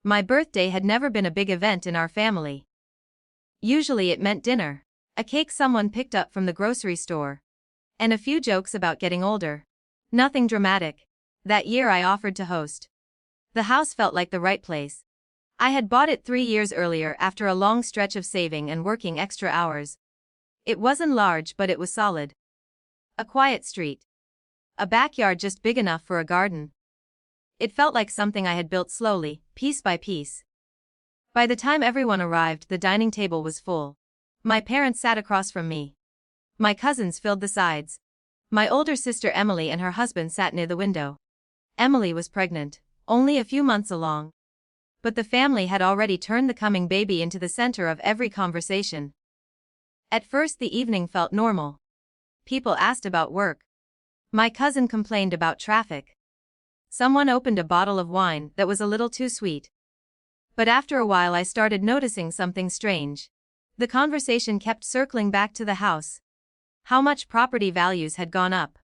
My birthday had never been a big event in our family. Usually it meant dinner, a cake someone picked up from the grocery store, and a few jokes about getting older. Nothing dramatic. That year I offered to host. The house felt like the right place. I had bought it 3 years earlier after a long stretch of saving and working extra hours. It wasn't large, but it was solid. A quiet street. A backyard just big enough for a garden. It felt like something I had built slowly, piece by piece. By the time everyone arrived, the dining table was full. My parents sat across from me. My cousins filled the sides. My older sister Emily and her husband sat near the window. Emily was pregnant, only a few months along. But the family had already turned the coming baby into the center of every conversation. At first the evening felt normal. People asked about work. My cousin complained about traffic. Someone opened a bottle of wine that was a little too sweet. But after a while I started noticing something strange. The conversation kept circling back to the house. How much property values had gone up.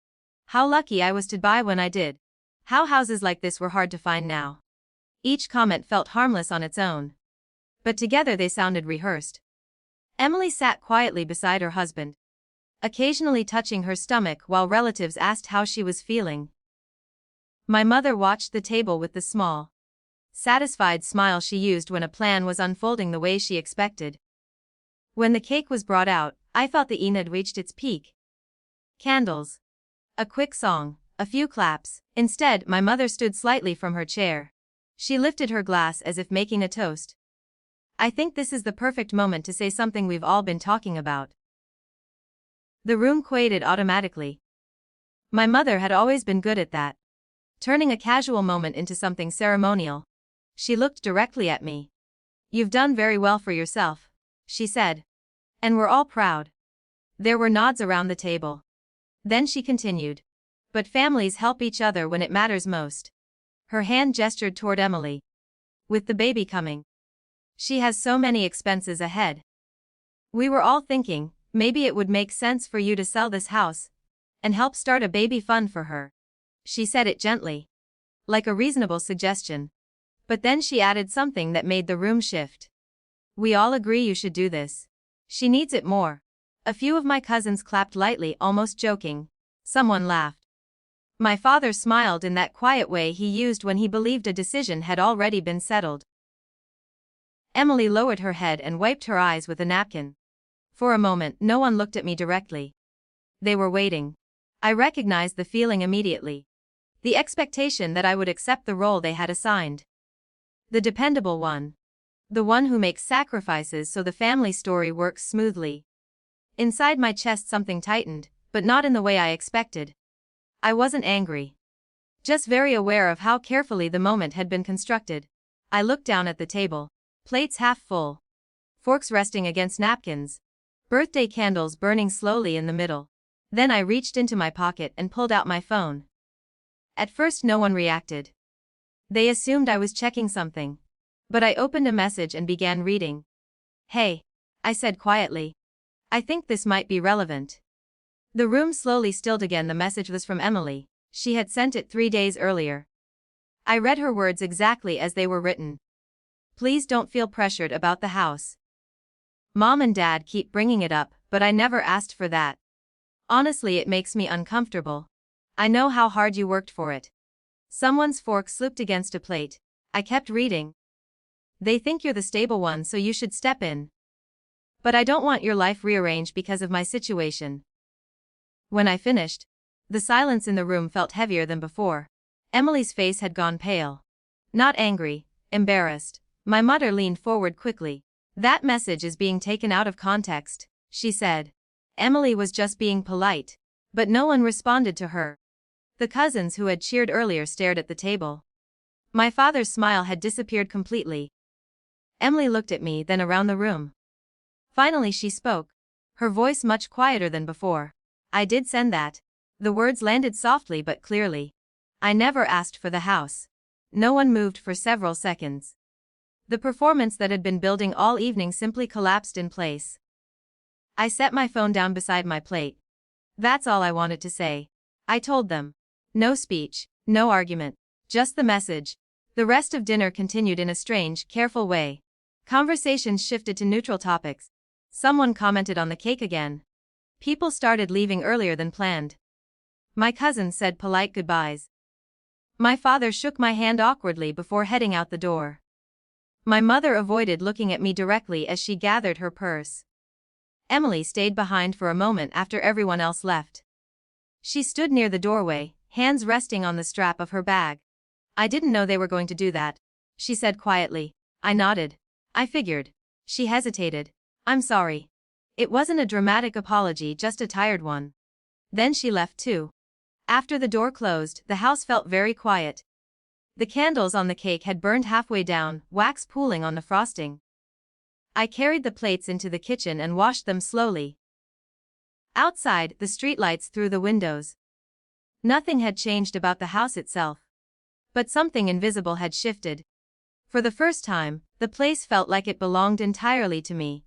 How lucky I was to buy when I did. How houses like this were hard to find now. Each comment felt harmless on its own. But together they sounded rehearsed. Emily sat quietly beside her husband, occasionally touching her stomach while relatives asked how she was feeling. My mother watched the table with the small, satisfied smile she used when a plan was unfolding the way she expected. When the cake was brought out, I felt the evening had reached its peak. Candles. A quick song, a few claps. Instead, my mother stood slightly from her chair. She lifted her glass as if making a toast. I think this is the perfect moment to say something we've all been talking about. The room quieted automatically. My mother had always been good at that. Turning a casual moment into something ceremonial. She looked directly at me. You've done very well for yourself, she said. And we're all proud. There were nods around the table. Then she continued. But families help each other when it matters most. Her hand gestured toward Emily. With the baby coming. She has so many expenses ahead. We were all thinking, maybe it would make sense for you to sell this house and help start a baby fund for her. She said it gently, like a reasonable suggestion. But then she added something that made the room shift. We all agree you should do this. She needs it more. A few of my cousins clapped lightly, almost joking. Someone laughed. My father smiled in that quiet way he used when he believed a decision had already been settled. Emily lowered her head and wiped her eyes with a napkin. For a moment, no one looked at me directly. They were waiting. I recognized the feeling immediately. The expectation that I would accept the role they had assigned. The dependable one. The one who makes sacrifices so the family story works smoothly. Inside my chest something tightened, but not in the way I expected. I wasn't angry. Just very aware of how carefully the moment had been constructed. I looked down at the table. Plates half full. Forks resting against napkins. Birthday candles burning slowly in the middle. Then I reached into my pocket and pulled out my phone. At first no one reacted. They assumed I was checking something. But I opened a message and began reading. Hey, I said quietly. I think this might be relevant. The room slowly stilled again. The message was from Emily. She had sent it 3 days earlier. I read her words exactly as they were written. Please don't feel pressured about the house. Mom and Dad keep bringing it up, but I never asked for that. Honestly, it makes me uncomfortable. I know how hard you worked for it. Someone's fork slipped against a plate. I kept reading. They think you're the stable one, so you should step in. But I don't want your life rearranged because of my situation. When I finished, the silence in the room felt heavier than before. Emily's face had gone pale. Not angry, embarrassed. My mother leaned forward quickly. That message is being taken out of context, she said. Emily was just being polite. But no one responded to her. The cousins who had cheered earlier stared at the table. My father's smile had disappeared completely. Emily looked at me, then around the room. Finally she spoke, her voice much quieter than before. I did send that. The words landed softly but clearly. I never asked for the house. No one moved for several seconds. The performance that had been building all evening simply collapsed in place. I set my phone down beside my plate. That's all I wanted to say. I told them. No speech, no argument. Just the message. The rest of dinner continued in a strange, careful way. Conversations shifted to neutral topics. Someone commented on the cake again. People started leaving earlier than planned. My cousin said polite goodbyes. My father shook my hand awkwardly before heading out the door. My mother avoided looking at me directly as she gathered her purse. Emily stayed behind for a moment after everyone else left. She stood near the doorway, hands resting on the strap of her bag. I didn't know they were going to do that, she said quietly. I nodded. I figured. She hesitated. I'm sorry. It wasn't a dramatic apology, just a tired one. Then she left too. After the door closed, the house felt very quiet. The candles on the cake had burned halfway down, wax pooling on the frosting. I carried the plates into the kitchen and washed them slowly. Outside, the streetlights through the windows. Nothing had changed about the house itself. But something invisible had shifted. For the first time, the place felt like it belonged entirely to me.